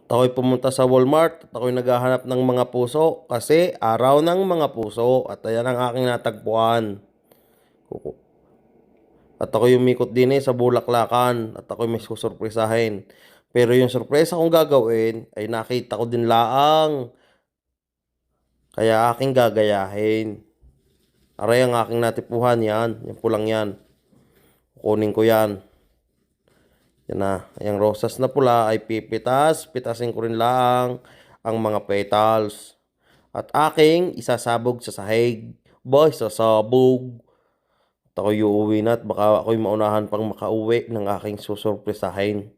ako'y pumunta sa Walmart at ako'y naghahanap ng mga puso kasi araw ng mga puso at ayan ang aking natagpuan. At ako'y umikot din sa Bulaklakan at ako'y may susurpresahin. Pero yung sorpresa kong gagawin ay nakita ko din laang kaya aking gagayahin. Aray ang aking natipuhan yan. Yan pulang yan. Kunin ko yan. Yan na. Yung rosas na pula ay pipitas. Pitasin ko rin lang ang mga petals. At aking isasabog sa sahig. Boy, sasabog. At ako'y uuwi na at baka ako'y maunahan pang makauwi ng aking susurpresahin.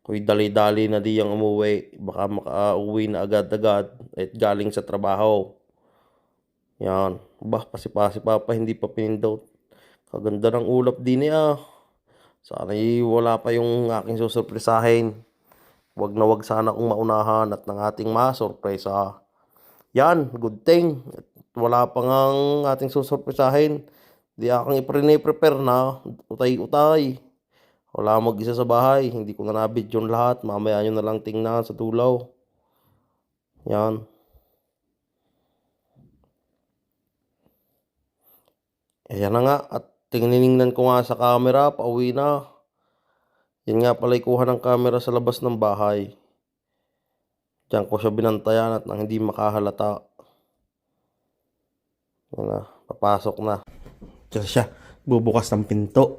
Ako'y dali-dali na di yung umuwi. Baka makauwi na agad-agad at galing sa trabaho. Yan. Bah, pasipa-sipa pa, hindi pa pinindot. Kaganda ng ulap din niya. Sana'y wala pa yung aking susurpresahin. Wag na wag sana kong maunahan at ng ating masurpresa. Yan, good thing. At wala pa ngang ating susurpresahin. Di akong i-prepare na. Utay-utay. Wala mag-isa sa bahay. Hindi ko na nabidyo lahat. Mamaya nyo na lang tingnan sa tulaw. Yan. Ayan na nga. At tinignan ko nga sa camera. Pauwi na. Yan nga pala ikuha ng camera sa labas ng bahay. Diyan ko siya binantayan at nang hindi makahalata. Yan na. Papasok na. Diyan siya. Bubukas ng pinto.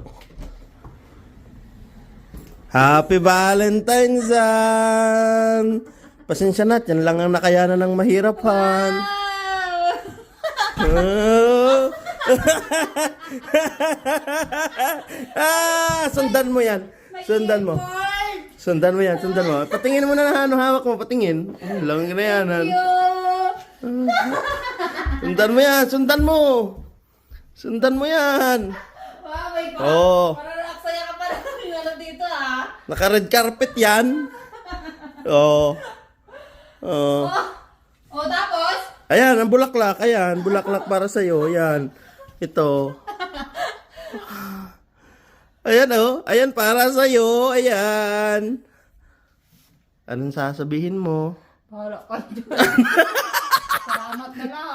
Happy Valentine's Day! Pasensya na, yan lang ang nakayanan ng mahirap, Han. Sundan mo yan. Sundan mo. Sundan mo yan, sundan mo. Patingin mo na ano hawak mo, patingin. Lang na yan, Han. Sundan mo yan, sundan mo. Sundan mo yan. Oh. Dito Naka-red carpet yan. Oo. Oo. Oh, tapos? Ayan, ang bulaklak. Ayan, bulaklak para sa'yo. Ayan. Ito. Ayan, oh. Ayan, para sa'yo. Ayan. Anong sasabihin mo? Bahala ka dyan. Salamat na lang.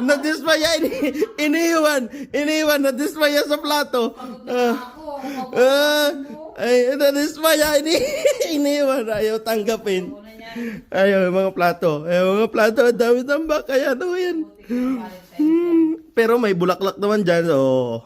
Na-dismaya, iniwan, na-dismaya sa plato. Ay, na-dismaya, iniwan, ayaw tanggapin. Ayaw, mga plato, ang dami tambak, kaya ano yan. Pero may bulaklak naman dyan, oh.